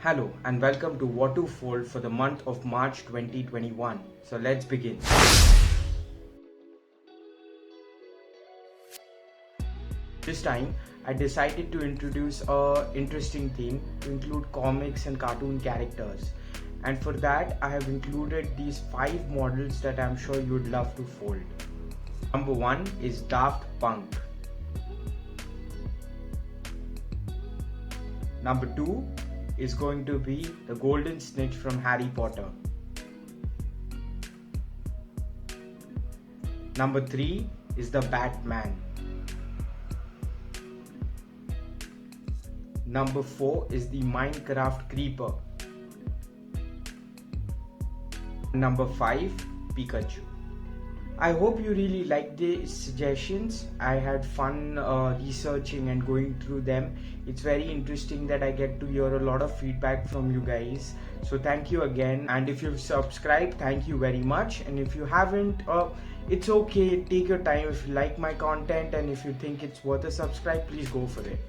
Hello and welcome to What to Fold for the month of March 2021. So let's begin. This time I decided to introduce a interesting theme to include comics and cartoon characters. And for that I have included these 5 models that I'm sure you'd love to fold. Number 1 is Daft Punk. Number 2 is going to be the golden Snitch from Harry Potter. Number 3 is the Batman. Number 4 is the Minecraft Creeper. Number 5, Pikachu. I hope you really liked the suggestions. I had fun researching and going through them. It's very interesting that I get to hear a lot of feedback from you guys. So thank you again. And if you've subscribed, thank you very much. And if you haven't, it's okay. Take your time. If you like my content and if you think it's worth a subscribe, please go for it.